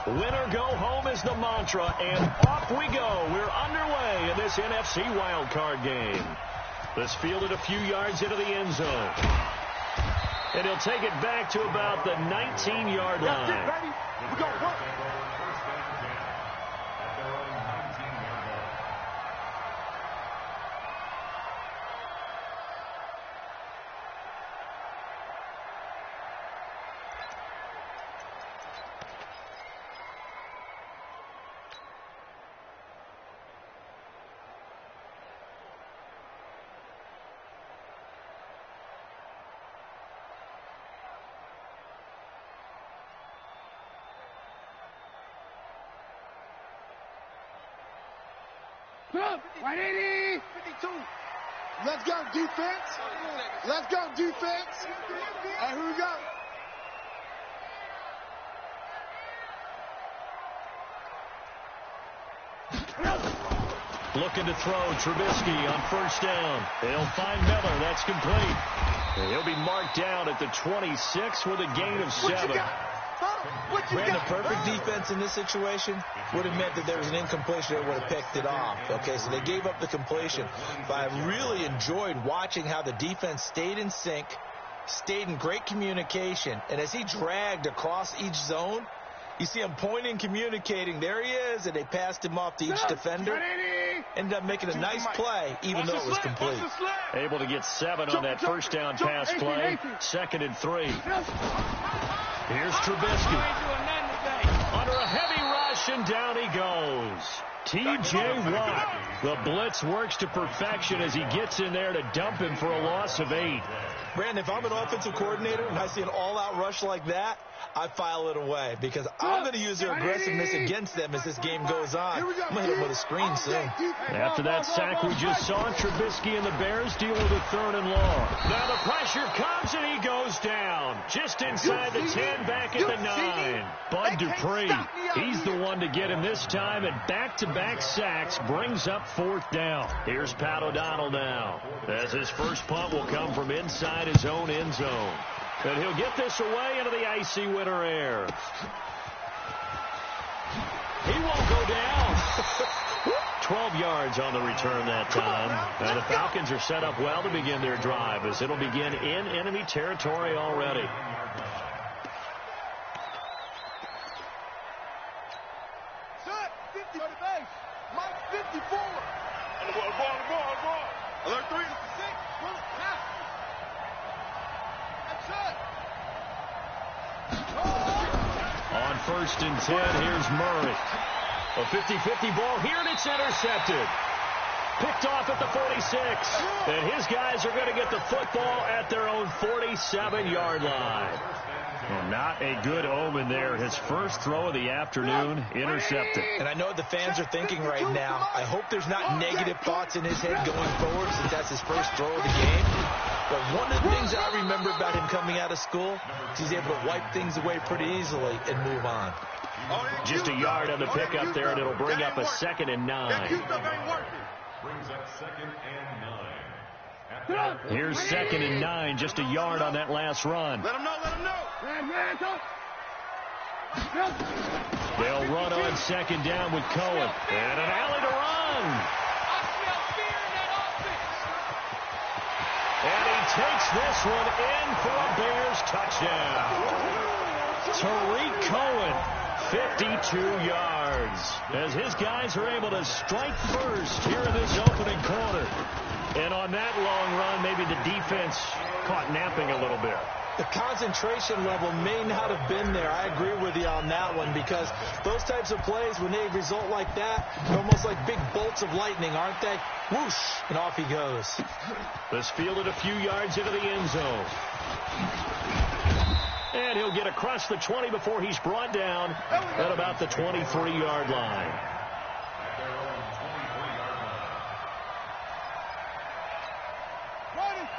Win or go home is the mantra, and off we go. We're underway in this NFC wildcard game. Let's field it a few yards into the end zone. And he'll take it back to about the 19-yard line. That's it, baby. We're going to work. Right 80. 52. Let's go, defense. Let's go, defense. And here we go. Looking to throw, Trubisky on first down. They'll find Miller. That's complete. And he'll be marked down at the 26 with a gain of 7. Ran the perfect defense in this situation would have meant that there was an incompletion that would have picked it off. Okay, so they gave up the completion. But I really enjoyed watching how the defense stayed in sync, stayed in great communication, and as he dragged across each zone, you see him pointing, communicating. There he is, and they passed him off to each defender. Ended up making a nice play, even though it was complete. Able to get 7 on that first down pass play. 2nd and 3. Here's Trubisky. Under a heavy rush, and down he goes. T.J. Watt. The blitz works to perfection as he gets in there to dump him for a loss of 8. Brandon, if I'm an offensive coordinator and I see an all-out rush like that, I file it away because I'm going to use their aggressiveness against them as this game goes on. I'm going to hit them with a screen soon. After that sack we just saw, Trubisky and the Bears deal with a 3rd and long. Now the pressure comes and he goes down. Just inside the 10, back at the 9. Bud Dupree, he's the one to get him this time, and back-to-back sacks brings up 4th down. Here's Pat O'Donnell now, as his first punt will come from inside his own end zone. And he'll get this away into the icy winter air. He won't go down. 12 yards on the return that time. And the Falcons are set up well to begin their drive as it'll begin in enemy territory already. Set. 50 on the base. Mike 54. On the ball. Alert 3. 6. Pass. On 1st and 10, here's Murray. A 50-50 ball here, and it's intercepted. Picked off at the 46. And his guys are going to get the football at their own 47-yard line. And not a good omen there. His first throw of the afternoon, intercepted. And I know what the fans are thinking right now. I hope there's not negative thoughts in his head going forward since that's his first throw of the game. But one of the things I remember about him coming out of school is he's able to wipe things away pretty easily and move on. Just a yard on the pickup there, and it'll bring up a 2nd and 9. Brings up 2nd and 9. Here's 2nd and 9, just a yard on that last run. Let him know. They'll run on 2nd down with Cohen. And an alley to run. And he takes this one in for a Bears touchdown. Tariq Cohen, 52 yards, as his guys are able to strike first here in this opening quarter. And on that long run, maybe the defense caught napping a little bit. The concentration level may not have been there. I agree with you on that one because those types of plays, when they result like that, they're almost like big bolts of lightning, aren't they? Whoosh, and off he goes. This fielded a few yards into the end zone. And he'll get across the 20 before he's brought down at about the 23-yard line.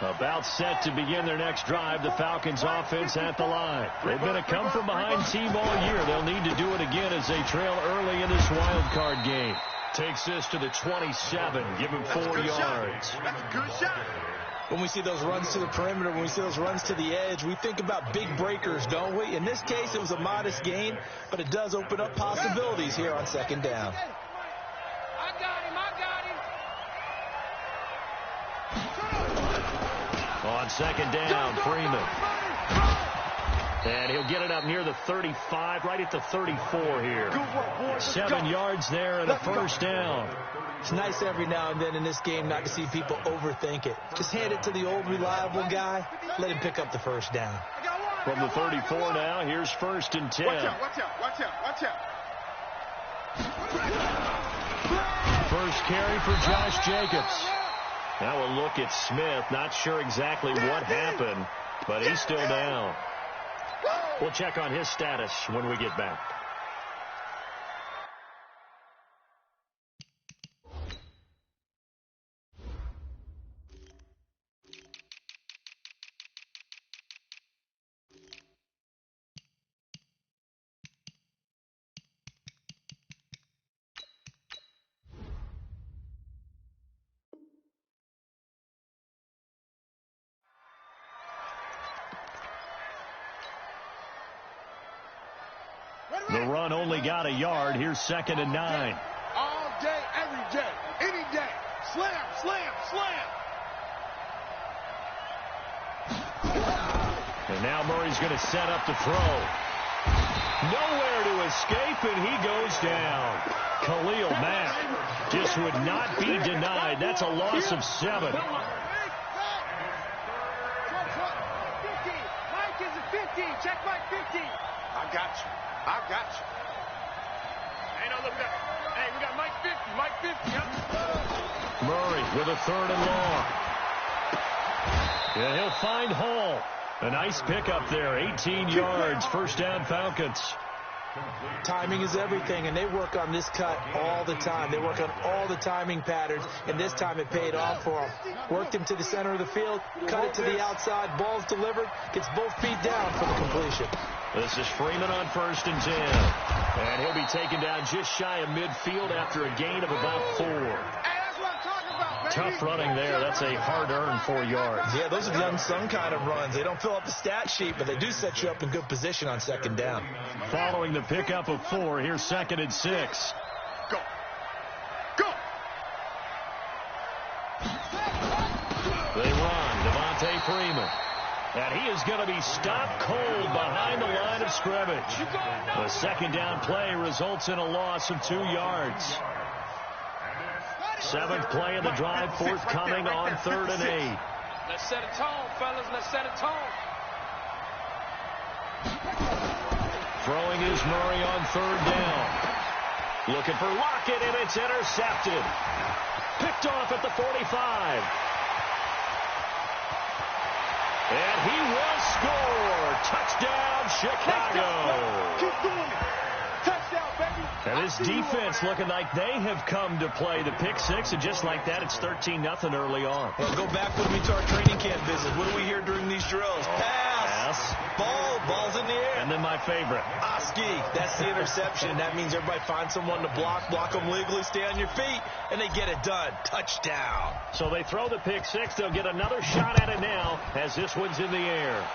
About set to begin their next drive, the Falcons offense at the line. They've been a come-from-behind team all year. They'll need to do it again as they trail early in this wild card game. Takes this to the 27, give him 4 yards. That's a good shot. When we see those runs to the perimeter, when we see those runs to the edge, we think about big breakers, don't we? In this case, it was a modest gain, but it does open up possibilities here on second down. I got him. On second down, Freeman. And he'll get it up near the 35, right at the 34 here. 7 yards there and a first down. It's nice every now and then in this game not to see people overthink it. Just hand it to the old reliable guy. Let him pick up the first down. From the 34 now, here's 1st and 10. Watch out. First carry for Josh Jacobs. Now we'll look at Smith. Not sure exactly what happened, but he's still down. We'll check on his status when we get back. The run only got a yard. Here's 2nd and 9. All day, every day, any day. Slam. And now Murray's going to set up to throw. Nowhere to escape, and he goes down. Khalil Mack just would not be denied. That's a loss of 7. Mike is a 50. Check Mike 50. I got you. Hey, no, look at that. Hey, we got Mike 50. Mike 50. Yep. Murray with a 3rd and long. And he'll find Hall. A nice pickup there. 18 yards. First down, Falcons. Timing is everything, and they work on this cut all the time. They work on all the timing patterns, and this time it paid off for them. Worked him to the center of the field, cut it to the outside, ball's delivered, gets both feet down for the completion. This is Freeman on 1st and 10. And he'll be taken down just shy of midfield after a gain of about 4. Hey, that's what I'm talking about, baby. Tough running there. That's a hard-earned 4 yards. Yeah, those are the unsung kind of runs. They don't fill up the stat sheet, but they do set you up in good position on second down. Following the pickup of 4, here's 2nd and 6. Go. They run. Devontae Freeman. And he is going to be stopped cold behind the line of scrimmage. The second down play results in a loss of 2 yards. 7th play of the drive, forthcoming on 3rd and 8. Let's set a tone, fellas. Let's set a tone. Throwing is Murray on 3rd down. Looking for Lockett, and it's intercepted. Picked off at the 45. And he will score. Touchdown, Chicago. Keep doing it. Touchdown, baby. And this defense looking like they have come to play the pick 6, and just like that, it's 13-0 early on. Well, go back with me to our training camp visit. What do we hear during these drills? Pass. Ball's in the air. And then my favorite. Oski, that's the interception. That means everybody finds someone to block them legally, stay on your feet, and they get it done. Touchdown. So they throw the pick 6. They'll get another shot at it now as this one's in the air.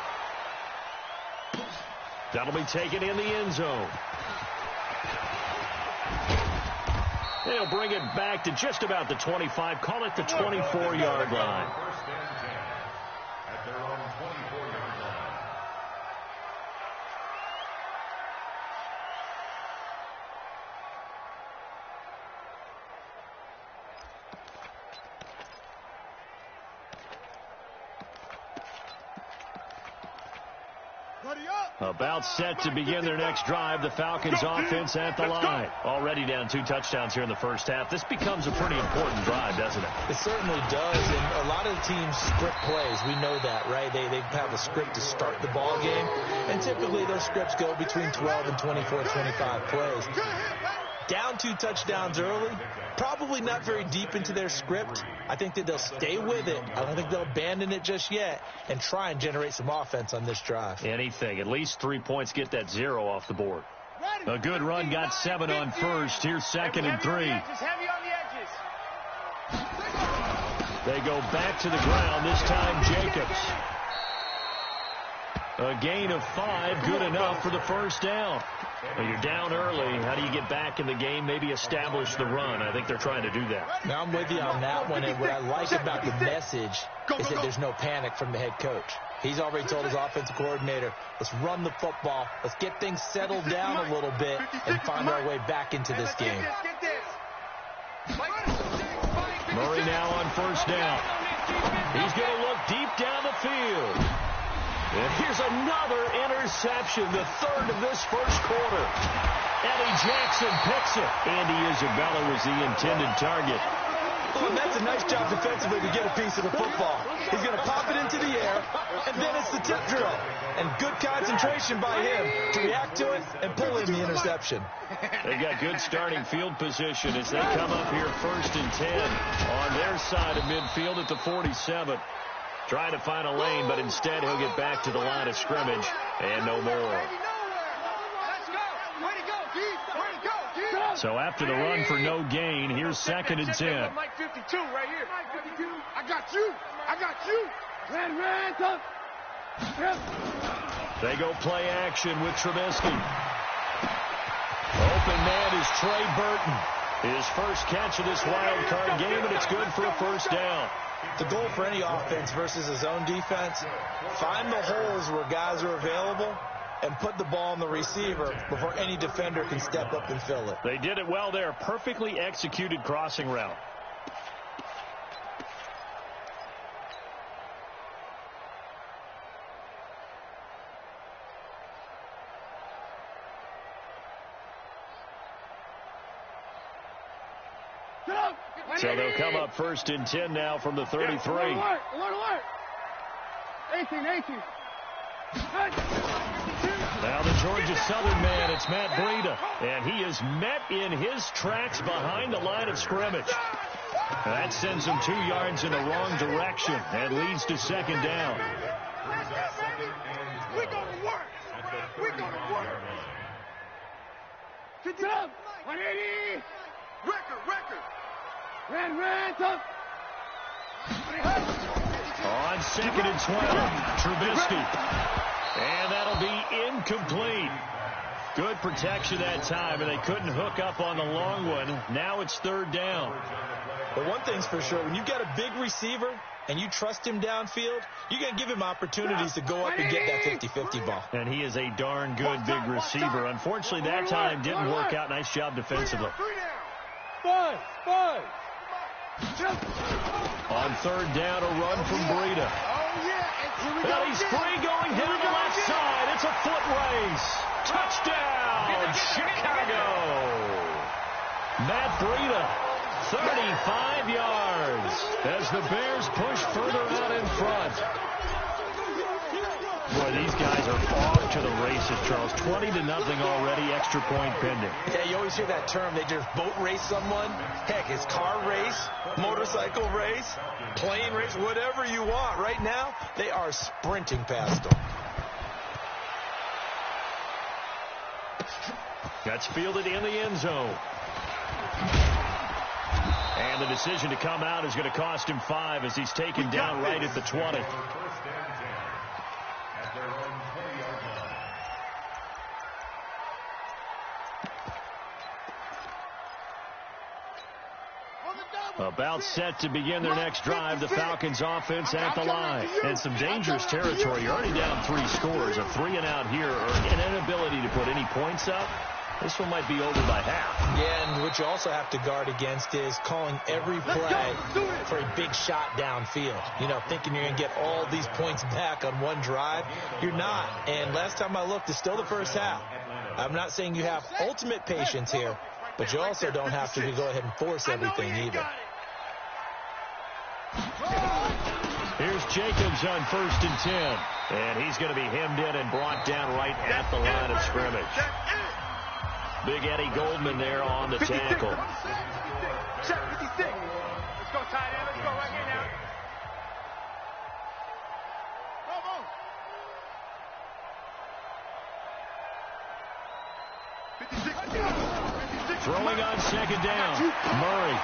That'll be taken in the end zone. They'll bring it back to just about the 25. Call it the 24-yard line. First and 10 at their own 24-yard line. About set to begin their next drive. The Falcons offense at the line. Already down 2 touchdowns here in the first half. This becomes a pretty important drive, doesn't it? It certainly does, and a lot of the teams script plays. We know that, right? They have a script to start the ball game, and typically those scripts go between 12 and 24, 25 plays. Down 2 touchdowns early, probably not very deep into their script. I think that they'll stay with it. I don't think they'll abandon it just yet and try and generate some offense on this drive. Anything. At least 3 points, get that 0 off the board. A good run, got 7 on first. Here's 2nd and 3. Heavy on the edges. They go back to the ground, this time Jacobs. A gain of 5, good enough for the first down. Well, you're down early. How do you get back in the game? Maybe establish the run. I think they're trying to do that. Now, I'm with you on that one, and what I like about the message is that there's no panic from the head coach. He's already told his offensive coordinator, let's run the football, let's get things settled down a little bit, and find our way back into this game. Murray now on first down. He's going to look deep down the field. And here's another interception, the third of this first quarter. Eddie Jackson picks it. Andy Isabella was the intended target. Oh, and that's a nice job defensively to get a piece of the football. He's going to pop it into the air, and then it's the tip drill. And good concentration by him to react to it and pull in the interception. They've got good starting field position as they come up here 1st and 10 on their side of midfield at the 47. Trying to find a lane, but instead he'll get back to the line of scrimmage and no more. So after the run for no gain, here's 2nd and 10. Mike 52 right here. I got you. I got you. They go play action with Trubisky. Open man is Trey Burton. His first catch of this wild card game, and it's good for a first down. The goal for any offense versus his own defense, find the holes where guys are available and put the ball on the receiver before any defender can step up and fill it. They did it well there. Perfectly executed crossing route. So they'll come up 1st and 10 now from the 33. Alert. 18. Now the Georgia Southern man, it's Matt Breida. And he is met in his tracks behind the line of scrimmage. That sends him 2 yards in the wrong direction and leads to 2nd down. We're going to work. We're going to work. 50 up. 180. Record. Ran, tough. On 2nd and 12, Trubisky. And that'll be incomplete. Good protection that time, and they couldn't hook up on the long one. Now it's 3rd down. But one thing's for sure, when you've got a big receiver and you trust him downfield, you're going to give him opportunities to go up and get that 50-50 ball. And he is a darn good big receiver. Unfortunately, that time didn't work out. Nice job defensively. Five. On 3rd down, a run from Breida. Well, he's free going down the left side. It's a foot race. Touchdown, Chicago. Matt Breida, 35 yards as the Bears push further out in front. Boy, these guys are off to the races, Charles. 20-0 already, extra point pending. Yeah, you always hear that term. They just boat race someone. Heck, it's car race, motorcycle race, plane race, whatever you want. Right now, they are sprinting past them. That's fielded in the end zone. And the decision to come out is going to cost him 5 as he's taken down right at the 20. About set to begin their next drive, the Falcons offense at the line. And some dangerous territory. You're already down 3 scores. A 3-and-out here or an inability to put any points up. This one might be over by half. Yeah, and what you also have to guard against is calling every play for a big shot downfield. You know, thinking you're going to get all these points back on one drive. You're not. And last time I looked, it's still the first half. I'm not saying you have ultimate patience here, but you also don't have to go ahead and force everything either. Here's Jacobs on 1st and 10. And he's going to be hemmed in and brought down right at the line of scrimmage. Big Eddie Goldman there on the tackle. Check 56. Let's go, tight end. Let's go right here now. Come on. 56. Throwing on second down. Murray.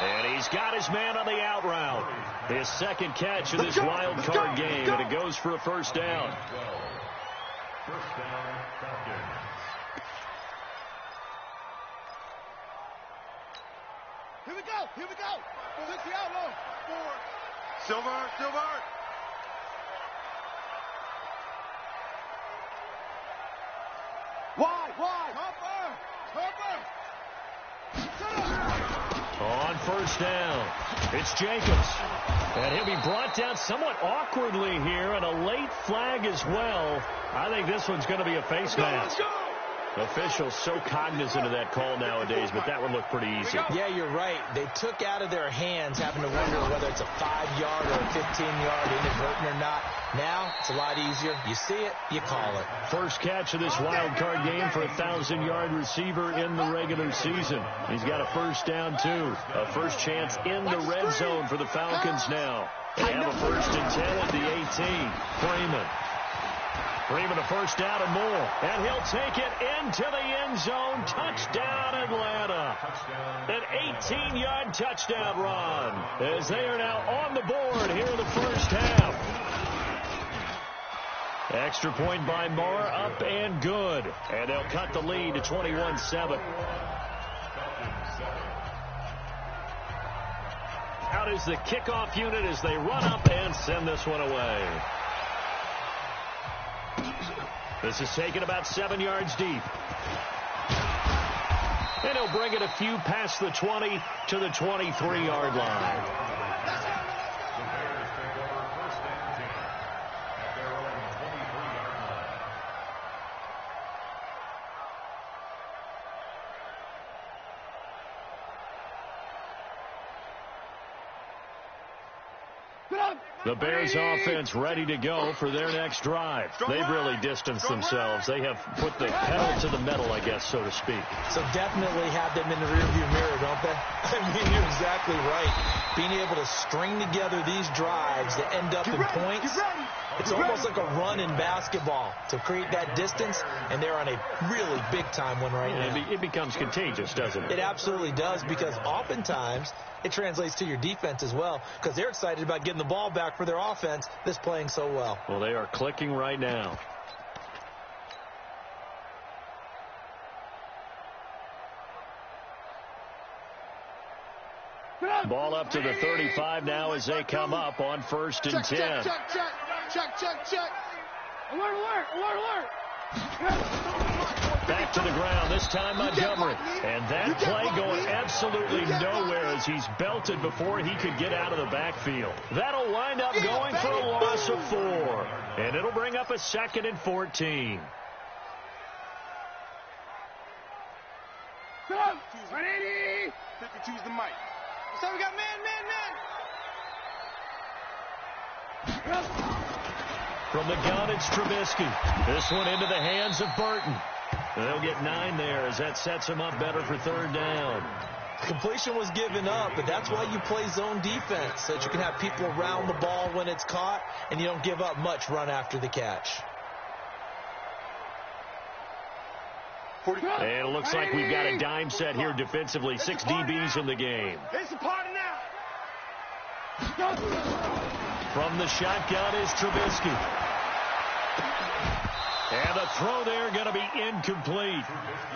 And he's got his man on the out route. His second catch of this wild card game, and it goes for a first down. First down, Falcons. Here we go. Here we go. 50 out low. Forward. Silver. Wide. Cover. On first down, it's Jacobs. And he'll be brought down somewhat awkwardly here, and a late flag as well. I think this one's going to be a face mask. Officials so cognizant of that call nowadays, but that one looked pretty easy. Yeah, you're right. They took out of their hands having to wonder whether it's a 5-yard or a 15-yard inadvertent or not. Now, it's a lot easier. You see it, you call it. First catch of this wild card game for a 1,000-yard receiver in the regular season. He's got a first down, too. A first chance in the red zone for the Falcons now. They have a first and 10 at the 18. Freeman a first down and more. And he'll take it into the end zone. Touchdown, Atlanta. An 18-yard touchdown run as they are now on the board here in the first half. Extra point by Moore, up and good. And they'll cut the lead to 21-7. Out is the kickoff unit as they run up and send this one away. This is taken about 7 yards deep. And he'll bring it a few past the 20 to the 23-yard line. The Bears take over first and 10 at their own 23-yard line. The Bears offense ready to go for their next drive. They've really distanced themselves. They have put the pedal to the metal, I guess, so to speak. So definitely have them in the rearview mirror, don't they? I mean, you're exactly right. Being able to string together these drives that end up in points, it's almost like a run in basketball to create that distance, and they're on a really big-time one right now. It becomes contagious, doesn't it? It absolutely does, because oftentimes it translates to your defense as well, because they're excited about getting the ball back for their offense that's playing so well. Well, they are clicking right now. Ball up to the 35 now as they come up on first and 10. Check. Alert. Back to the ground, this time Montgomery. And that play going absolutely nowhere as he's belted before he could get out of the backfield. That'll wind up going for a loss of 4. And it'll bring up a 2nd and 14. Ready? 52's the mic. So we got man. From the gun, it's Trubisky. This one into the hands of Burton. They'll get 9 there as that sets them up better for third down. Completion was given up, but that's why you play zone defense, so that you can have people around the ball when it's caught, and you don't give up much run after the catch. And it looks like we've got a dime set here defensively. 6 DBs in the game. It's a party now. From the shotgun is Trubisky. And the throw there going to be incomplete.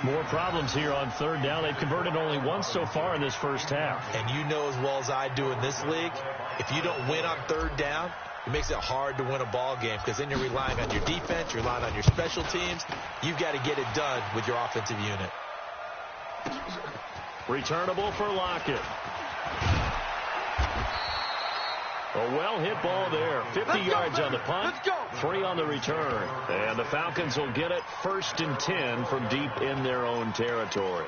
More problems here on third down. They've converted only once so far in this first half. And you know as well as I do in this league, if you don't win on third down, it makes it hard to win a ball game, because then you're relying on your defense, you're relying on your special teams. You've got to get it done with your offensive unit. Returnable for Lockett. A well-hit ball there. 50 yards on the punt, 3 on the return. And the Falcons will get it first and 10 from deep in their own territory.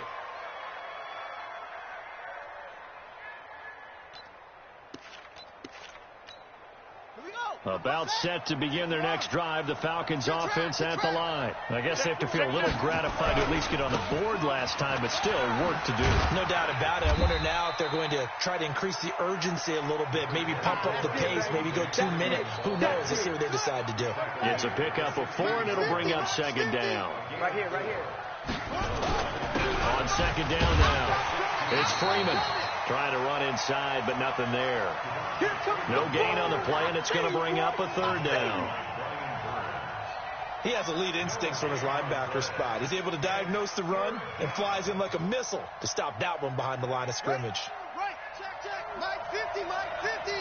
About set to begin their next drive, the Falcons offense at the line. I guess they have to feel a little gratified to at least get on the board last time, but still work to do. No doubt about it. I wonder now if they're going to try to increase the urgency a little bit, maybe pump up the pace, maybe go 2 minutes. Who knows? Let's see what they decide to do. It's a pickup of 4, and it'll bring up second down. Right here. On second down now, it's Freeman trying to run inside, but nothing there. No gain on the play, and it's going to bring up a third down. He has elite instincts from his linebacker spot. He's able to diagnose the run and flies in like a missile to stop that one behind the line of scrimmage. Right, check, Mike 50, Mike 50.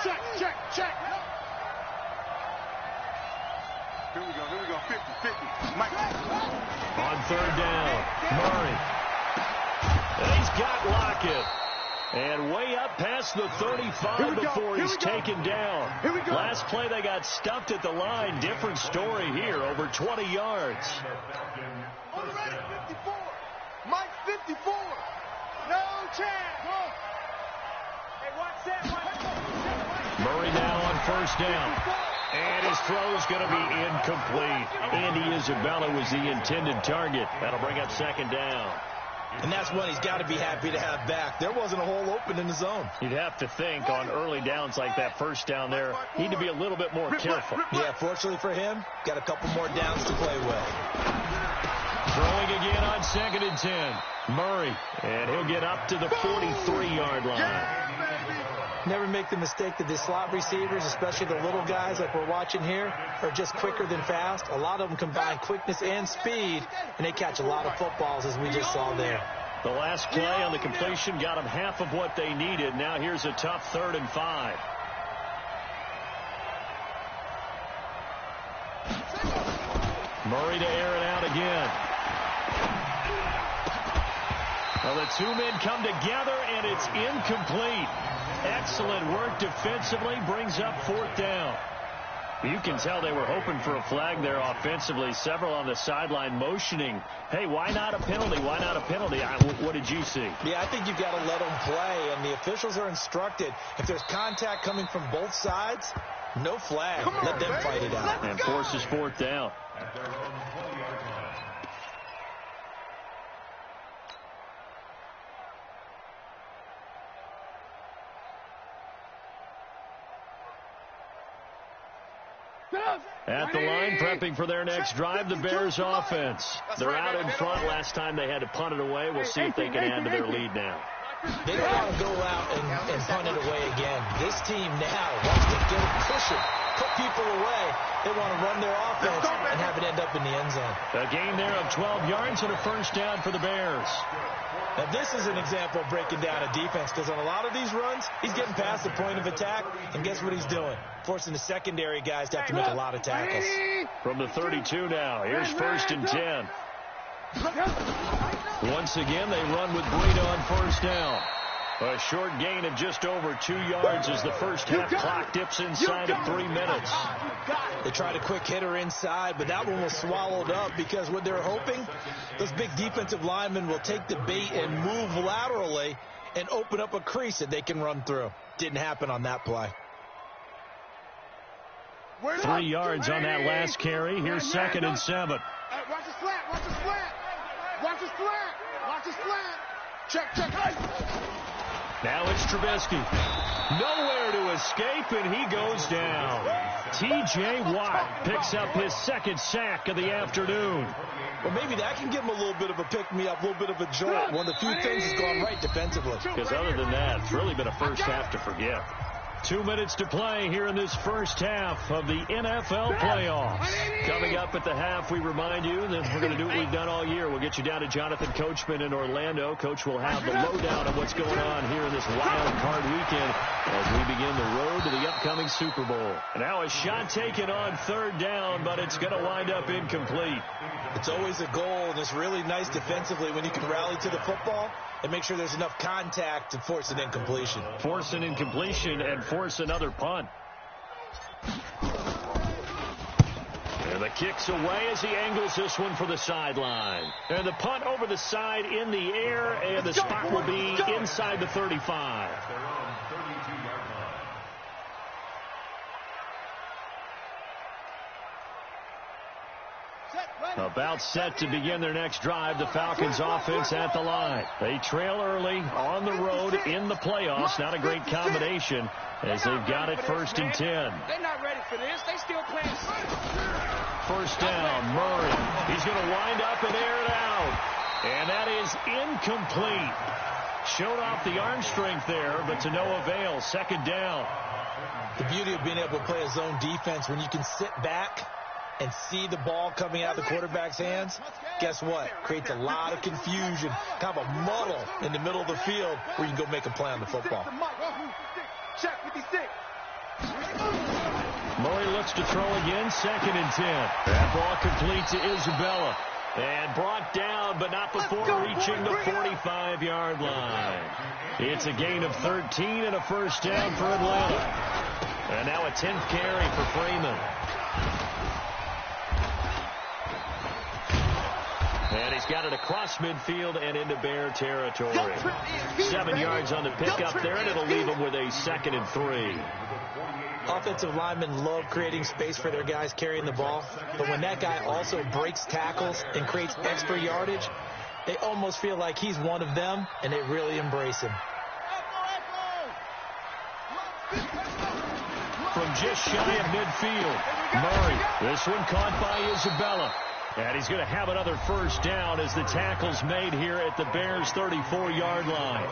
Check. Here we go, 50. Mike. On third down, Murray. And he's got Lockett. And way up past the 35 before he's taken down. Last play they got stuffed at the line. Different story here, over 20 yards. Already 54. Mike 54. No chance. Hey, watch that. Murray now on first down. And his throw's going to be incomplete. Andy Isabella was the intended target. That'll bring up second down. And that's one he's got to be happy to have back. There wasn't a hole open in the zone. You'd have to think on early downs like that first down there, need to be a little bit more careful. Yeah, fortunately for him, got a couple more downs to play with. Throwing again on second and 10. Murray, and he'll get up to the 43-yard line. Never make the mistake that the slot receivers, especially the little guys like we're watching here, are just quicker than fast. A lot of them combine quickness and speed, and they catch a lot of footballs, as we just saw there. The last play on the completion got them half of what they needed. Now here's a tough 3rd and 5. Murray to air it out again. Well, the two men come together, and it's incomplete. Excellent work defensively, brings up 4th down. You can tell they were hoping for a flag there offensively. Several on the sideline motioning, hey, why not a penalty? Why not a penalty? What did you see? Yeah, I think you've got to let them play, and the officials are instructed. If there's contact coming from both sides, no flag. Let them fight it out. And forces 4th down. At the line, prepping for their next drive, the Bears offense. They're out in front. Last time they had to punt it away. We'll see if they can add to their lead now. They don't want to go out and punt it away again. This team now wants to get a cushion, put people away. They want to run their offense and have it end up in the end zone. A gain there of 12 yards and a first down for the Bears. Now, this is an example of breaking down a defense, because on a lot of these runs, he's getting past the point of attack, and guess what he's doing? Forcing the secondary guys to have to make a lot of tackles. From the 32 now, here's 1st and 10. Once again, they run with Breida on first down. A short gain of just over 2 yards as the first half clock dips inside of 3 minutes. They tried a quick hitter inside, but that one was swallowed up because what they're hoping, those big defensive linemen will take the bait and move laterally and open up a crease that they can run through. Didn't happen on that play. 3 yards on that last carry. Here's 2nd and 7. Watch the slant. Watch the slant. Watch the slant. Check. Now it's Trubisky. Nowhere to escape, and he goes down. T.J. Watt picks up his 2nd sack of the afternoon. Well, maybe that can give him a little bit of a pick-me-up, a little bit of a jolt. One of the few things has gone right defensively. Because other than that, it's really been a first half to forget. 2 minutes to play here in this first half of the NFL playoffs. Coming up at the half, we remind you that we're going to do what we've done all year. We'll get you down to Jonathan Coachman in Orlando. Coach will have the lowdown of what's going on here in this wild card weekend as we begin the road to the upcoming Super Bowl. And now a shot taken on 3rd down, but it's going to wind up incomplete. It's always a goal, and it's really nice defensively when you can rally to the football and make sure there's enough contact to force an incompletion. Force an incompletion and force another punt. And the kick's away as he angles this one for the sideline. And the punt over the side in the air, and the spot will be inside the 35. About set to begin their next drive, the Falcons offense at the line. They trail early on the road in the playoffs. Not a great combination as they've got it 1st and 10. They're not ready for this. They still playing. First down, Murray. He's going to wind up and air it out. And that is is incomplete. Showed off the arm strength there, but to no avail. Second down. The beauty of being able to play a zone defense when you can sit back and see the ball coming out of the quarterback's hands, guess what? Creates a lot of confusion, kind of a muddle in the middle of the field where you can go make a play on the football. Murray looks to throw again, 2nd and 10. That ball complete to Isabella. And brought down, but not before reaching the 45-yard line. It's a gain of 13 and a first down for Atlanta. And now a 10th carry for Freeman. And he's got it across midfield and into Bear territory. 7 yards on the pickup there, and it'll leave him with a 2nd and 3. Offensive linemen love creating space for their guys carrying the ball, but when that guy also breaks tackles and creates extra yardage, they almost feel like he's one of them, and they really embrace him. From just shy of midfield, Murray. This one caught by Isabella. And he's going to have another first down as the tackle's made here at the Bears' 34-yard line.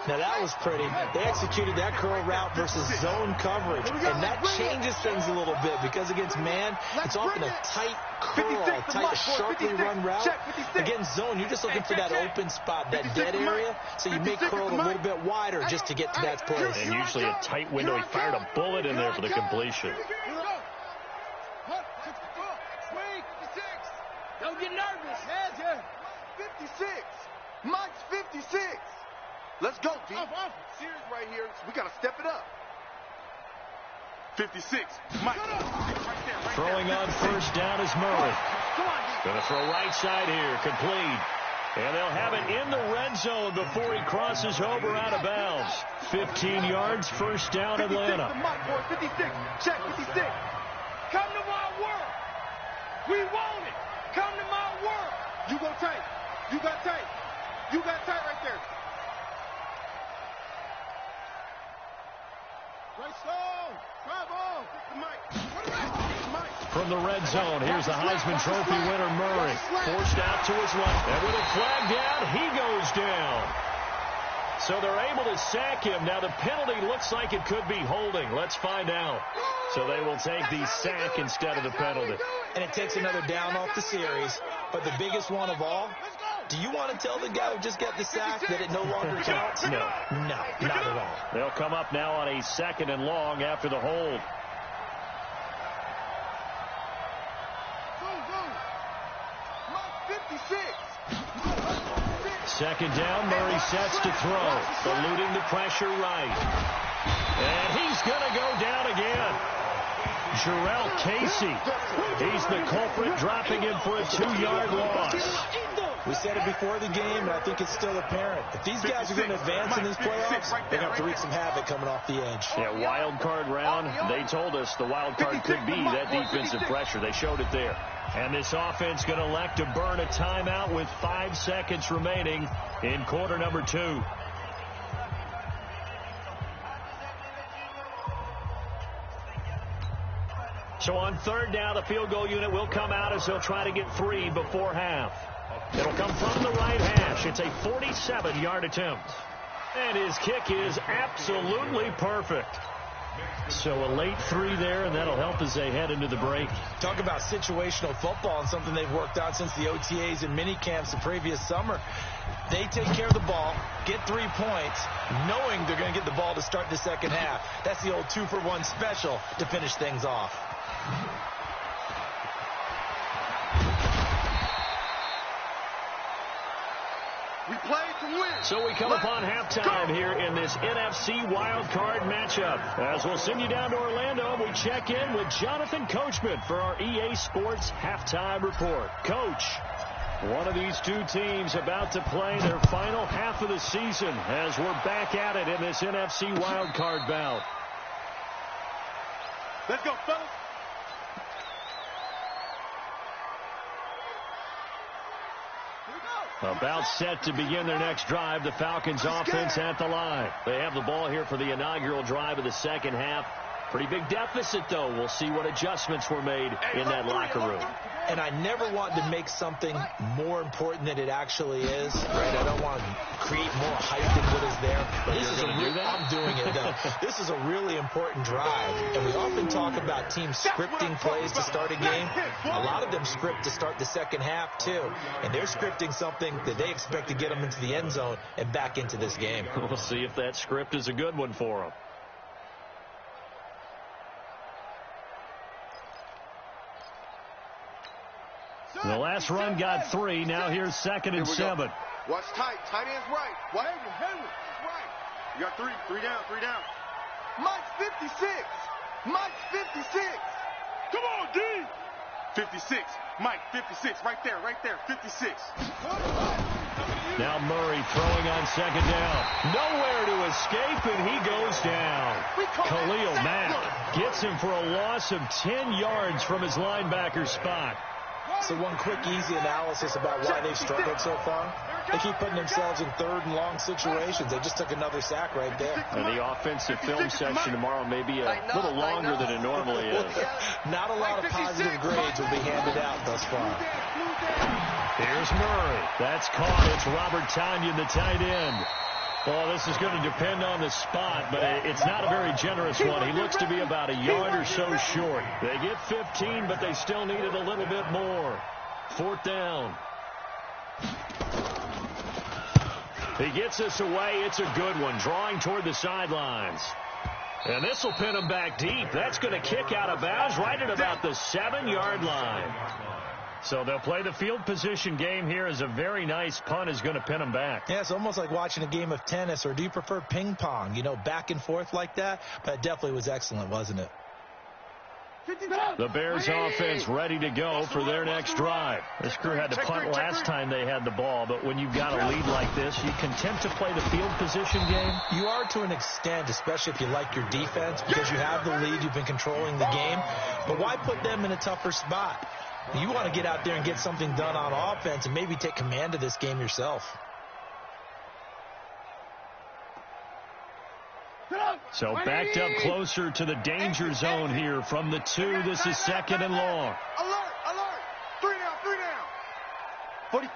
Now that was pretty. They executed that curl route versus zone coverage, and that changes things a little bit because against man, it's often a tight curl, tight, sharply run route. Against zone, you're just looking for that open spot, that dead area, so you make curl a little bit wider just to get to that place. And usually a tight window. He fired a bullet in there for the completion. Don't get nervous. 56. Mike's 56. Let's go, D. Serious right here. We got to step it up. 56. Mike. Throwing on first down is Murray. Going to throw right side here. Complete. And they'll have it in the red zone before he crosses over out of bounds. 15 yards, first down, Atlanta. 56. Check 56. Come to my world. We want it. Come to my world. You go tight. You got tight. You got tight right there. Right stone. Drive on. From the red zone, here's the Heisman Trophy winner, Murray. Forced out to his left. And with a flag down, he goes down. So they're able to sack him. Now the penalty looks like it could be holding. Let's find out. So they will take the sack instead of the penalty. And it takes another down off the series. But the biggest one of all, do you want to tell the guy who just got the sack that it no longer counts? No, not at all. They'll come up now on a 2nd and long after the hold. Second down, Murray sets to throw. Eluding the pressure right. And he's going to go down again. Jarrell Casey. He's the culprit, dropping him for a 2-yard loss. We said it before the game, and I think it's still apparent. If these guys are going to advance in these playoffs, they're going to have to wreak some havoc coming off the edge. Yeah, wild card round. They told us the wild card could be that defensive pressure. They showed it there. And this offense going to elect to burn a timeout with 5 seconds remaining in quarter number 2. So on third down, the field goal unit will come out as they'll try to get 3 before half. It'll come from the right hash. It's a 47-yard attempt. And his kick is absolutely perfect. So a late 3 there, and that'll help as they head into the break. Talk about situational football and something they've worked on since the OTAs and mini camps the previous summer. They take care of the ball, get 3 points, knowing they're going to get the ball to start the second half. That's the old 2-for-1 special to finish things off. We play to win. So we come upon halftime here in this NFC wild card matchup. As we'll send you down to Orlando, we check in with Jonathan Coachman for our EA Sports halftime report. Coach, one of these two teams about to play their final half of the season as we're back at it in this NFC wild card bout. Let's go, fellas. About set to begin their next drive. The Falcons offense at the line. They have the ball here for the inaugural drive of the second half. Pretty big deficit, though. We'll see what adjustments were made in that locker room. And I never want to make something more important than it actually is, right? I don't want to create more hype than what is there. But this is I'm doing it, though. This is a really important drive. And we often talk about teams scripting plays to start a game. A lot of them script to start the second half, too. And they're scripting something that they expect to get them into the end zone and back into this game. We'll see if that script is a good one for them. The last run got 3. Now here's 2nd and 7. Watch tight. Tight end's right. What? Henry. Right. You got 3. 3 down. 3 down. Mike's 56. Mike's 56. Come on, D. 56. Mike, 56. Right there. 56. Now Murray throwing on 2nd down. Nowhere to escape, and he goes down. Khalil Mack gets him for a loss of 10 yards from his linebacker spot. So one quick, easy analysis about why they've struggled so far. They keep putting themselves in 3rd and long situations. They just took another sack right there. And the offensive film session tomorrow may be a little longer than it normally is. Not a lot of positive grades will be handed out thus far. Here's Murray. That's caught. It's Robert Tonyan, the tight end. Well, this is going to depend on the spot, but it's not a very generous one. He looks to be about a yard or so short. They get 15, but they still needed a little bit more. 4th down. He gets this away. It's a good one, drawing toward the sidelines. And this will pin him back deep. That's going to kick out of bounds right at about the 7-yard line. So they'll play the field position game here as a very nice punt is going to pin them back. Yeah, it's almost like watching a game of tennis, or do you prefer ping pong? You know, back and forth like that? But it definitely was excellent, wasn't it? The Bears offense ready to go for their next drive. This crew had to punt last time they had the ball, but when you've got a lead like this, you content to play the field position game? You are to an extent, especially if you like your defense, because you have the lead, you've been controlling the game. But why put them in a tougher spot? You want to get out there and get something done on offense and maybe take command of this game yourself. So backed up closer to the danger zone here from the 2. This is 2nd and long. Alert. 3 down. 45.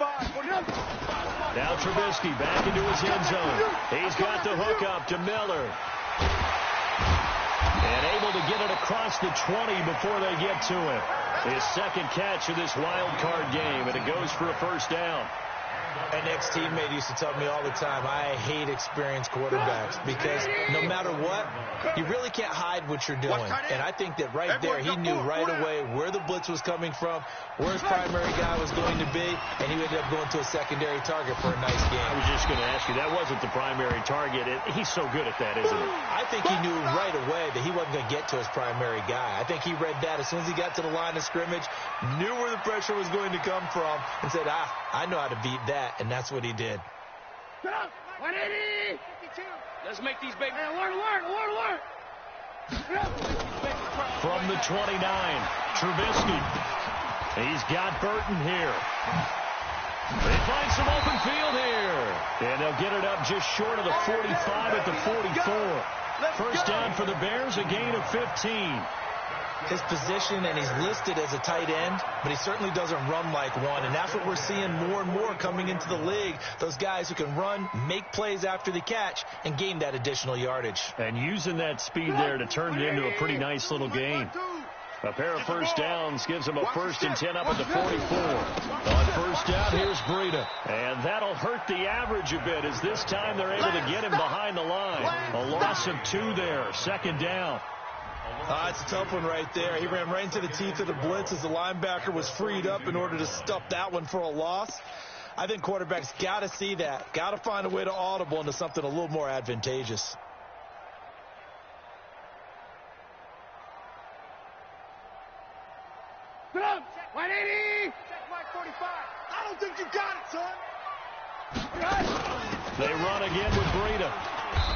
Now Trubisky back into his end zone. He's got the hook up to Miller. And able to get it across the 20 before they get to it. His 2nd catch of this wild card game, and it goes for a 1st down. An ex-teammate used to tell me all the time, I hate experienced quarterbacks because no matter what, you really can't hide what you're doing. And I think that right there, he knew right away where the blitz was coming from, where his primary guy was going to be, and he ended up going to a secondary target for a nice game. I was just going to ask you, that wasn't the primary target. He's so good at that, isn't he? I think he knew right away that he wasn't going to get to his primary guy. I think he read that as soon as he got to the line of scrimmage, knew where the pressure was going to come from, and said, I know how to beat that. And that's what he did. 180! Let's make these babies. Alert! From the 29, Trubisky. He's got Burton here. They find some open field here. And they'll get it up just short of the 45 at the 44. 1st down for the Bears, a gain of 15. His position, and he's listed as a tight end, but he certainly doesn't run like one, and that's what we're seeing more and more coming into the league. Those guys who can run, make plays after the catch, and gain that additional yardage. And using that speed there to turn it into a pretty nice little gain. A pair of 1st downs gives him a 1st and 10 up at the 44. On 1st down, here's Breida. And that'll hurt the average a bit, as this time they're able to get him behind the line. A loss of 2 there, 2nd down. It's a tough one right there. He ran right into the teeth of the blitz as the linebacker was freed up in order to stuff that one for a loss. I think quarterbacks got to see that. Got to find a way to audible into something a little more advantageous. Put up! 180! Check Mike 45. I don't think you got it, son. They run again with Breida.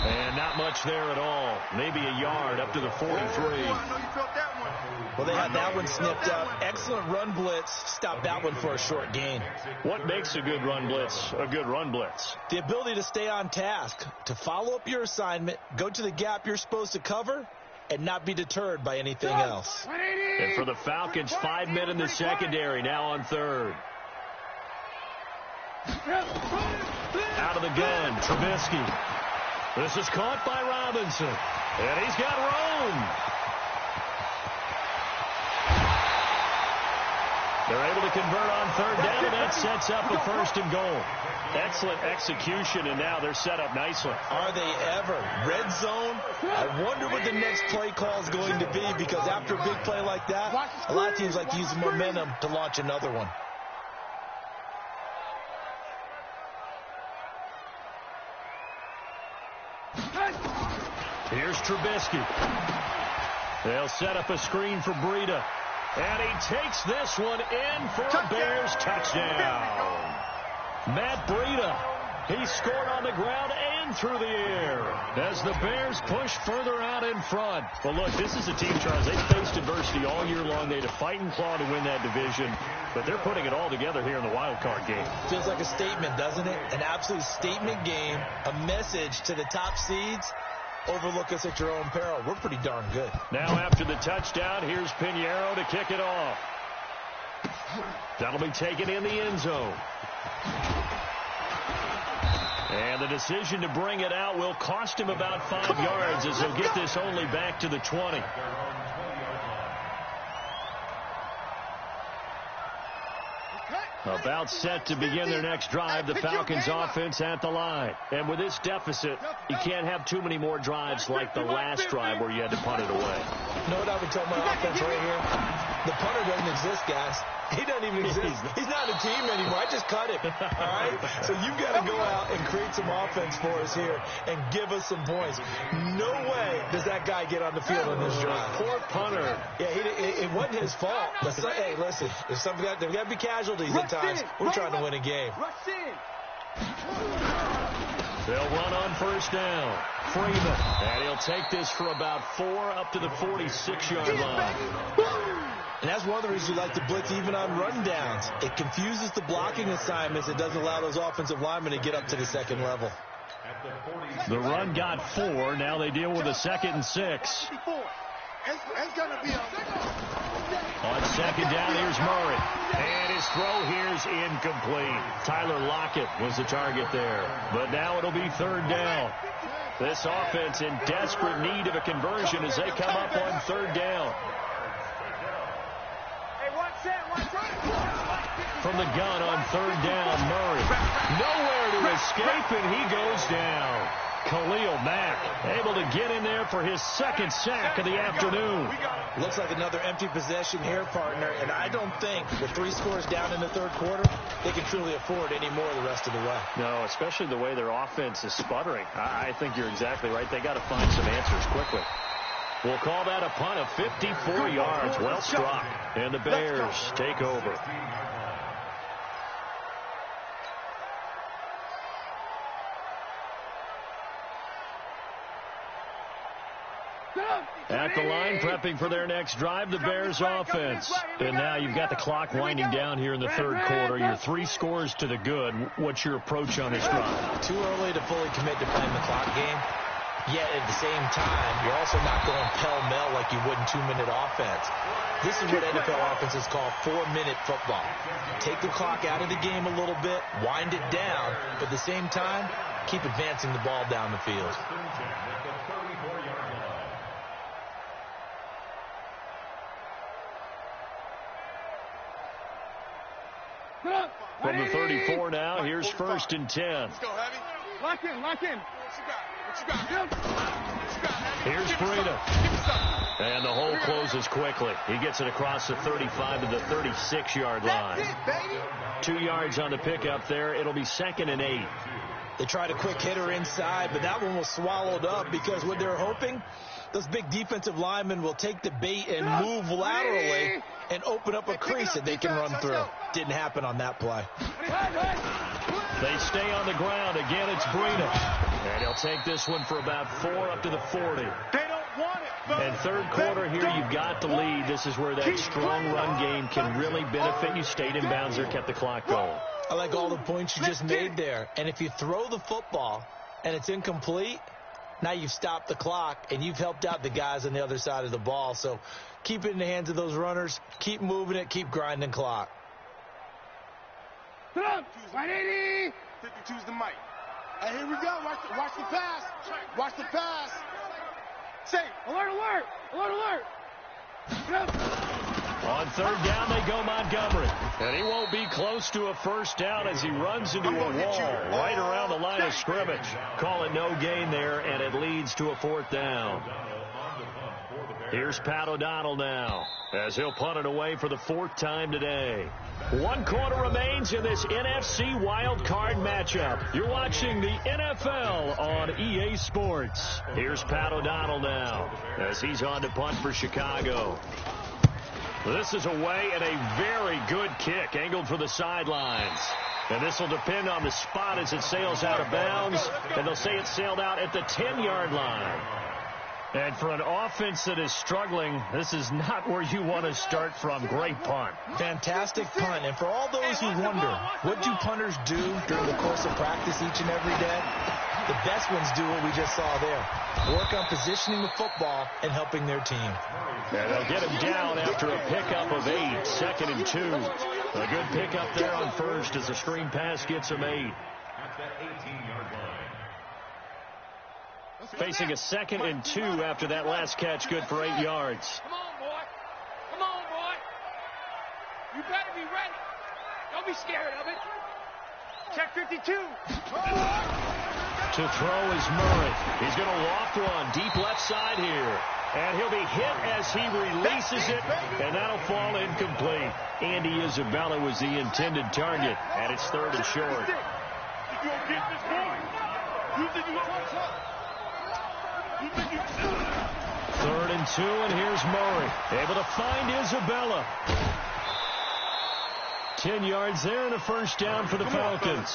And not much there at all. Maybe a yard up to the 43. I know you felt that one. Well, they had that one snipped up. Excellent run blitz. Stopped that one for a short gain. What makes a good run blitz a good run blitz? The ability to stay on task, to follow up your assignment, go to the gap you're supposed to cover, and not be deterred by anything else. And for the Falcons, 5 men in the secondary, now on third. Out of the gun, Trubisky. This is caught by Robinson. And he's got Rome. They're able to convert on third down, and that sets up a first and goal. Excellent execution, and now they're set up nicely. Are they ever? Red zone? I wonder what the next play call is going to be, because after a big play like that, a lot of teams like to use momentum to launch another one. Here's Trubisky. They'll set up a screen for Breida. And he takes this one in for a Bears touchdown. Matt Breida. He scored on the ground and through the air as the Bears push further out in front. But look, this is a team, Charles. They faced adversity all year long. They had to fight and claw to win that division. But they're putting it all together here in the wild card game. Feels like a statement, doesn't it? An absolute statement game. A message to the top seeds. Overlook us at your own peril. We're pretty darn good. Now after the touchdown, here's Pinheiro to kick it off. That'll be taken in the end zone. And the decision to bring it out will cost him about 5 yards as he'll get this only back to the 20. About set to begin their next drive, the Falcons offense at the line. And with this deficit, you can't have too many more drives like the last drive where you had to punt it away. You know what I would tell my offense right here? The punter doesn't exist, guys. He doesn't even exist. He's not a team anymore. I just cut him. All right? So you've got to go out and create some offense for us here and give us some points. No way does that guy get on the field on this drive. Poor punter. Yeah, it wasn't his fault. But hey, listen, there's got to be casualties at times. We're trying to win a game. They'll run on first down. Freeman. And he'll take this for about 4 up to the 46-yard line. And that's one of the reasons we like to blitz even on run downs. It confuses the blocking assignments. It doesn't allow those offensive linemen to get up to the second level. The run got 4. Now they deal with a 2nd and 6. On second down, here's Murray. And his throw here's incomplete. Tyler Lockett was the target there. But now it'll be 3rd down. This offense in desperate need of a conversion as they come up on 3rd down. From the gun on 3rd down, Murray. Nowhere to escape, and he goes down. Khalil Mack able to get in there for his 2nd sack of the afternoon. Looks like another empty possession here, partner, and I don't think with 3 scores down in the 3rd quarter, they can truly afford any more the rest of the way. No, especially the way their offense is sputtering. I think you're exactly right. They got to find some answers quickly. We'll call that a punt of 54 yards. Well struck. And the Bears take over. At the line, prepping for their next drive, the Bears offense. And now you've got the clock winding down here in the 3rd quarter. You're 3 scores to the good. What's your approach on this drive? Too early to fully commit to playing the clock game. Yet at the same time, you're also not going pell-mell like you would in 2-minute offense. This is what NFL offenses call 4-minute football. Take the clock out of the game a little bit, wind it down, but at the same time, keep advancing the ball down the field. From the 34 now, here's 1st and 10. Let's go, Heavy. Lock in, lock in. What you got? Here's Breida. And the hole closes quickly. He gets it across the 35 to the 36-yard line. 2 yards on the pickup there. It'll be 2nd and 8. They tried a quick hitter inside, but that one was swallowed up because what they're hoping, those big defensive linemen will take the bait and move laterally and open up a crease that they can run through. Didn't happen on that play. They stay on the ground. Again, it's Breida. And he'll take this one for about 4 up to the 40. They don't want it. And 3rd quarter here, you've got to lead. This is where that strong run game can really benefit you. Stayed in bounds there, kept the clock going. I like all the points you just made there. And if you throw the football and it's incomplete, Now you've stopped the clock, and you've helped out the guys on the other side of the ball. So keep it in the hands of those runners. Keep moving it. Keep grinding clock. Come on, 180. 52's the mic. Hey, here we go. Watch the pass. Watch the pass. Say, Alert, alert. Alert, alert. On third down, they go Montgomery. And he won't be close to a first down as he runs into a wall right around the line of scrimmage. Call it no gain there, and it leads to a fourth down. Here's Pat O'Donnell now as he'll punt it away for the fourth time today. 1 quarter remains in this NFC Wild Card matchup. You're watching the NFL on EA Sports. Here's Pat O'Donnell now as he's on to punt for Chicago. This is away and a very good kick angled for the sidelines. And this will depend on the spot as it sails out of bounds. And they'll say it sailed out at the 10-yard line. And for an offense that is struggling, this is not where you want to start from. Great punt. Fantastic punt. And for all those who wonder, what do punters do during the course of practice each and every day? The best ones do what we just saw there. Work on positioning the football and helping their team. And they'll get him down after a pickup of 8, 2nd and 2. A good pickup there on first as the screen pass gets him 8. At that 18-yard line. Facing a 2nd and 2 after that last catch, good for 8 yards. Come on, boy. Come on, boy. You better be ready. Don't be scared of it. Check 52. To throw is Murray. He's going to loft one deep left side here. And he'll be hit as he releases it, and that'll fall incomplete. Andy Isabella was the intended target, and it's 3rd and short. you gonna get this boy? You think you gonna? You think you? 3rd and 2, and here's Murray. Able to find Isabella. 10 yards there and a first down for the Falcons.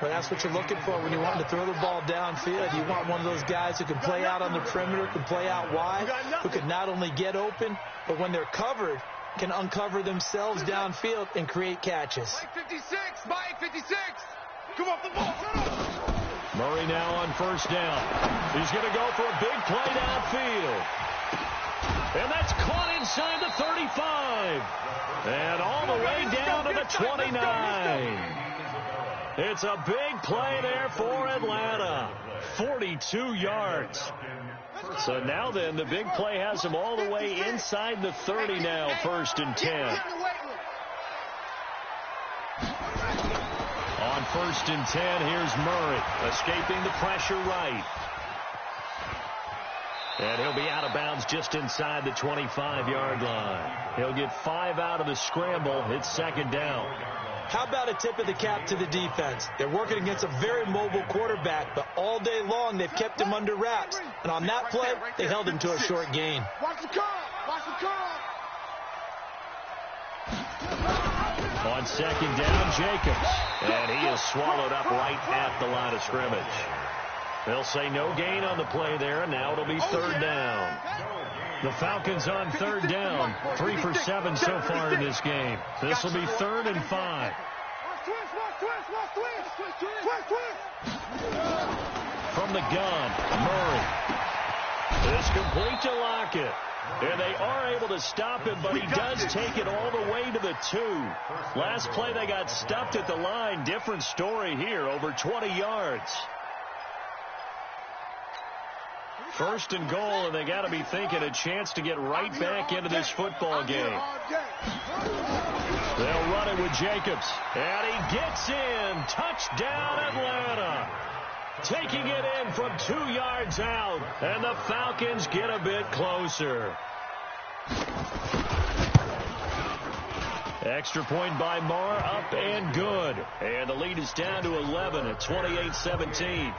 Well, that's what you're looking for when you want to throw the ball downfield. You want one of those guys who can play out on the perimeter, can play out wide, who can not only get open, but when they're covered, can uncover themselves downfield and create catches. Mike 56, Mike 56. Come off the ball. Murray now on first down. He's going to go for a big play downfield. And that's caught inside the 35. And all the way down to the 29. It's a big play there for Atlanta. 42 yards. So now then, the big play has him all the way inside the 30 now, 1st and 10. On 1st and 10, here's Murray, escaping the pressure right. And he'll be out of bounds just inside the 25-yard line. He'll get 5 out of the scramble. It's 2nd down. How about a tip of the cap to the defense? They're working against a very mobile quarterback, but all day long they've kept him under wraps. And on that play, they held him to a short gain. Watch the curl. Watch the curl. On 2nd down, Jacobs. And he is swallowed up right at the line of scrimmage. They'll say no gain on the play there, and now it'll be 3rd down. The Falcons on 3rd down, 3 for 7 so far in this game. This will be 3rd and 5. From the gun, Murray. It's complete to Lockett. And they are able to stop him, but he does take it all the way to the 2. Last play they got stuffed at the line. Different story here, over 20 yards. 1st and goal, and they got to be thinking a chance to get right back into this football game. They'll run it with Jacobs, and he gets in. Touchdown, Atlanta. Taking it in from 2 yards out, and the Falcons get a bit closer. Extra point by Marr, up and good. And the lead is down to 11 at 28-17.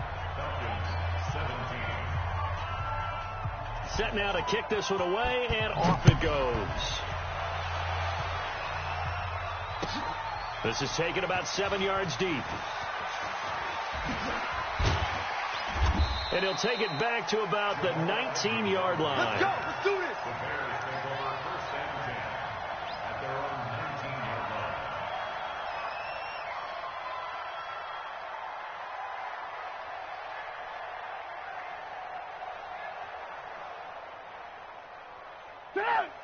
Set now to kick this one away, and off it goes. This is taken about 7 yards deep. And he'll take it back to about the 19-yard line. Let's go. Let's do this.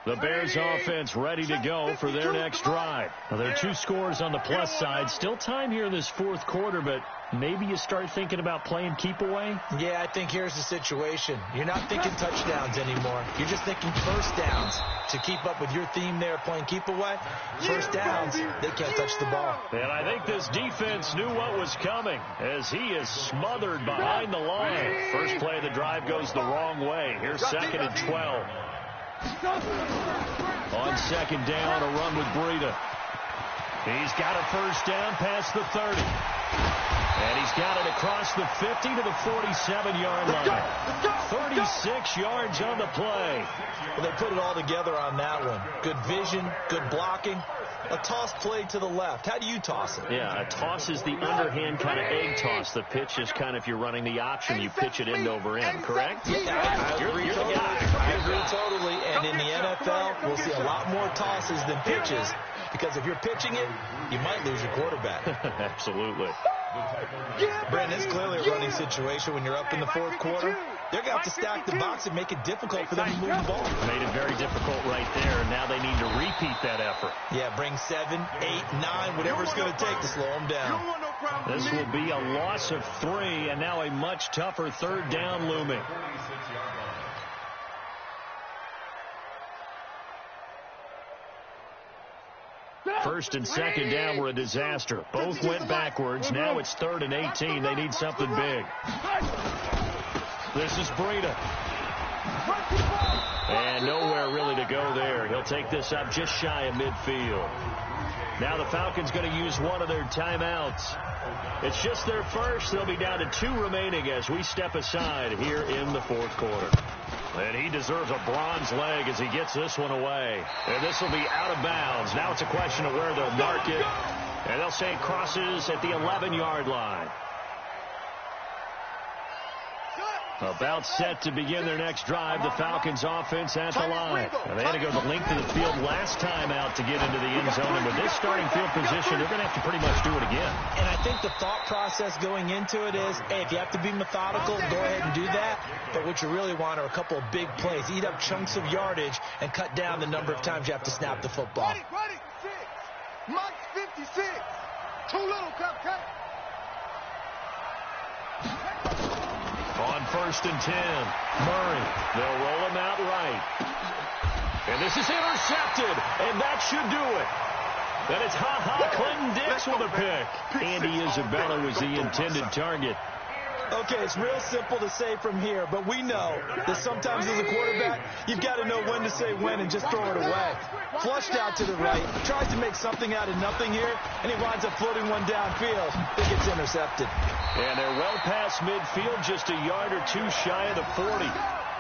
The Bears offense ready to go for their next drive. Now, there are 2 scores on the plus side. Still time here in this fourth quarter, but maybe you start thinking about playing keep away? Yeah, I think here's the situation. You're not thinking touchdowns anymore. You're just thinking first downs. To keep up with your theme there, playing keep away, first downs, they can't touch the ball. And I think this defense knew what was coming as he is smothered behind the line. First play of the drive goes the wrong way. Here's 2nd and 12. On 2nd down, a run with Breida. He's got a first down past the 30. And he's got it across the 50 to the 47-yard line. 36 yards on the play. Well, they put it all together on that one. Good vision, good blocking. A toss play to the left. How do you toss it? Yeah, a toss is the underhand kind of egg toss. The pitch is kind of, if you're running the option, you pitch it end over end, correct? Yeah, I agree totally. I agree totally. And in the NFL, we'll see a lot more tosses than pitches. Because if you're pitching it, you might lose your quarterback. Absolutely. Brandon, it's clearly a running situation when you're up in the fourth quarter. They're going to have to stack the box and make it difficult for them to move the ball. Made it very difficult right there, and now they need to repeat that effort. Yeah, bring 7, 8, 9, whatever it's going to take to slow them down. This will be a loss of 3, and now a much tougher 3rd down looming. First and 2nd down were a disaster. Both went backwards. Now it's 3rd and 18. They need something big. This is Breida. And nowhere really to go there. He'll take this up just shy of midfield. Now the Falcons going to use one of their timeouts. It's just their first. They'll be down to 2 remaining as we step aside here in the fourth quarter. And he deserves a bronze leg as he gets this one away. And this will be out of bounds. Now it's a question of where they'll mark it. And they'll say it crosses at the 11-yard line. About set to begin their next drive, the Falcons offense at the line. And they had to go the length of the field last time out to get into the end zone. And with this starting field position, they're going to have to pretty much do it again. And I think the thought process going into it is, hey, if you have to be methodical, go ahead and do that. But what you really want are a couple of big plays. Eat up chunks of yardage and cut down the number of times you have to snap the football. Ready, 6. Mike 56. Too little, cut. On 1st and 10, Murray. They'll roll him out right. And this is intercepted, and that should do it. Then it's Clinton Dix with a pick. Andy Isabella was the intended target. Okay, it's real simple to say from here, but we know that sometimes as a quarterback, you've got to know when to say when and just throw it away. Flushed out to the right, tries to make something out of nothing here, and he winds up floating one downfield. It gets intercepted. And they're well past midfield, just a yard or 2 shy of the 40.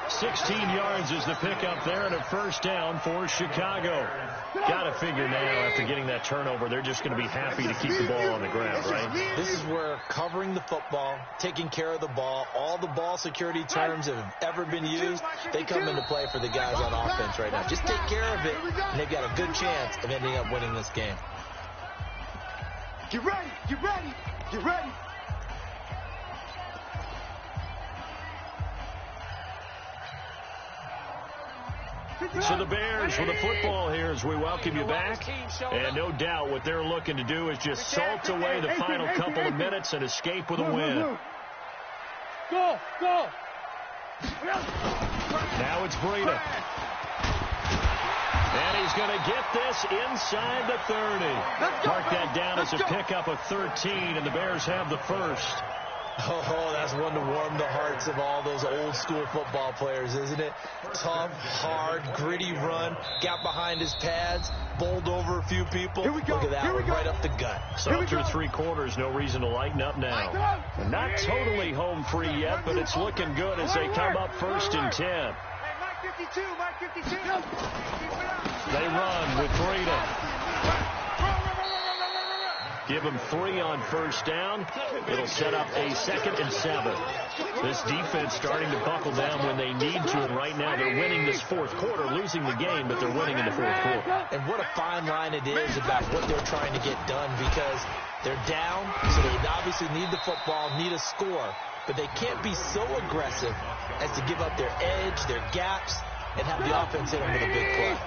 16 yards is the pickup there, and a first down for Chicago. Got to figure now, after getting that turnover, they're just going to be happy to keep the ball on the ground, right? This is where covering the football, taking care of the ball, all the ball security terms that have ever been used, they come into play for the guys on offense right now. Just take care of it, and they've got a good chance of ending up winning this game. Get ready, get ready, get ready. So the Bears with the football here as we welcome you back. And no doubt what they're looking to do is just salt away the final couple of minutes and escape with a win. Go! Now it's Breida. And he's going to get this inside the 30. Mark that down as a pickup of 13, and the Bears have the first. Oh, that's one to warm the hearts of all those old school football players, isn't it? Tough, hard, gritty run, got behind his pads, bowled over a few people. Look at that one, right up the gut. So through 3 quarters, no reason to lighten up now. Not totally home free yet, but it's looking good as they come up 1st and 10. Hey, Mike 52. They run with Breida. Give them 3 on first down. It'll set up a 2nd and 7. This defense starting to buckle down when they need to, and right now they're winning this fourth quarter, losing the game, but they're winning in the fourth quarter. And what a fine line it is about what they're trying to get done, because they're down, so they obviously need the football, need a score, but they can't be so aggressive as to give up their edge, their gaps. and have the offense hit them with a big play.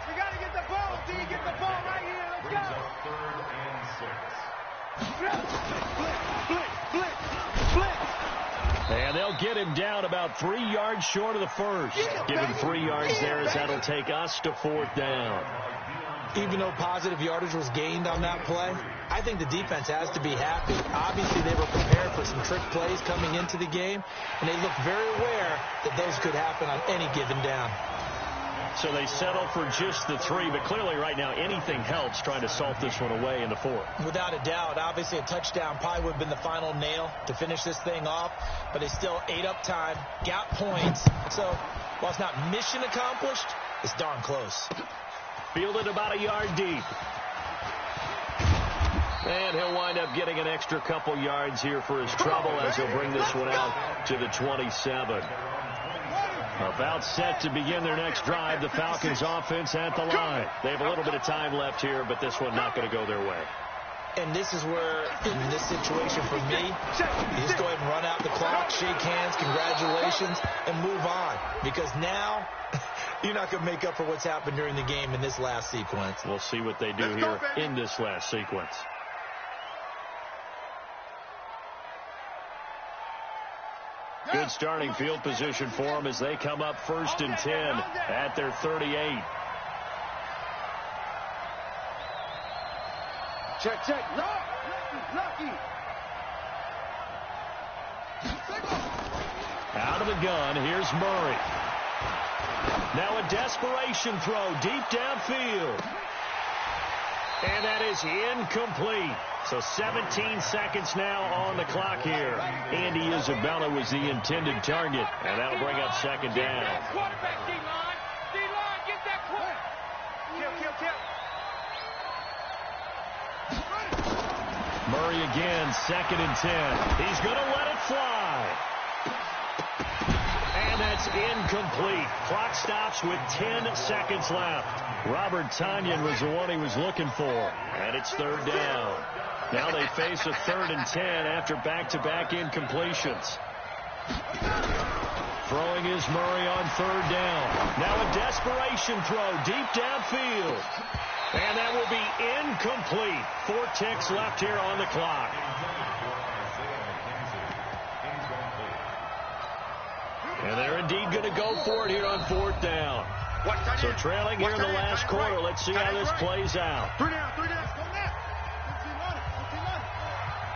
We got to get the ball, D. Get the ball right here. Let's Brings go. up 3rd and 6. Blitz. And they'll get him down about 3 yards short of the first. Give him 3 yards there as that'll take us to 4th down. Even though positive yardage was gained on that play, I think the defense has to be happy. Obviously, they were prepared for some trick plays coming into the game, and they look very aware that those could happen on any given down. So they settle for just the 3, but clearly right now anything helps trying to salt this one away in the 4th. Without a doubt, obviously a touchdown probably would have been the final nail to finish this thing off, but they still ate up time, got points. So while it's not mission accomplished, it's darn close. Fielded about a yard deep. And he'll wind up getting an extra couple yards here for his trouble as he'll bring this one out to the 27. About set to begin their next drive, the Falcons offense at the line. They have a little bit of time left here, but this one not going to go their way. And this is where, in this situation for me, you just go ahead and run out the clock, shake hands, congratulations, and move on. Because now, you're not going to make up for what's happened during the game in this last sequence. We'll see what they do here in this last sequence. Good starting field position for them as they come up 1st and 10 at their 38. Check. Lucky. Out of the gun, here's Murray. Now a desperation throw deep downfield. And that is incomplete. So 17 seconds now on the clock here. Andy Isabella was the intended target, and that'll bring up 2nd down. Quarterback, D-line. D-line, get that quarterback. Kill. Murray again, 2nd and 10. He's going to let it fly. And that's incomplete. Clock stops with 10 seconds left. Robert Tonyan was the one he was looking for. And it's 3rd down. Now they face a 3rd and 10 after back-to-back incompletions. Throwing is Murray on 3rd down. Now a desperation throw deep downfield. And that will be incomplete. 4 ticks left here on the clock. And they're indeed going to go for it here on 4th down. So trailing here in the last quarter. Let's see how this plays out. 3 down. Go net.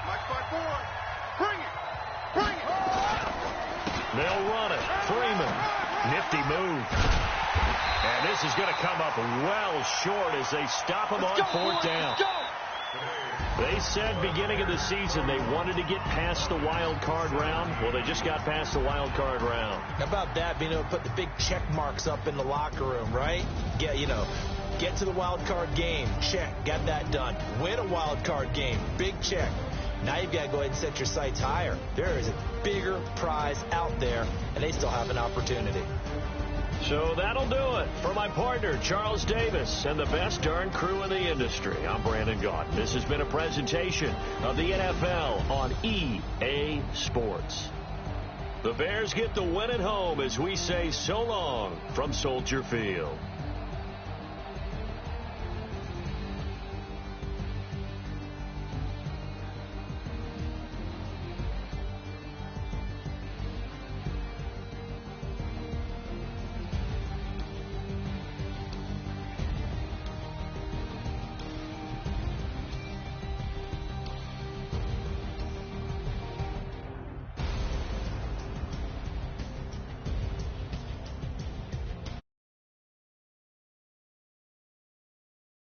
Mike 5-4. Bring it. They'll run it. Freeman. Nifty move. And this is going to come up well short as they stop him on 4th down. They said beginning of the season they wanted to get past the wild card round. Well, they just got past the wild card round. How about that, being able to put the big check marks up in the locker room, right? Get to the wild card game. Check. Got that done. Win a wild card game. Big check. Now you've got to go ahead and set your sights higher. There is a bigger prize out there, and they still have an opportunity. So that'll do it. For my partner, Charles Davis, and the best darn crew in the industry, I'm Brandon Gaunt. This has been a presentation of the NFL on EA Sports. The Bears get the win at home as we say so long from Soldier Field.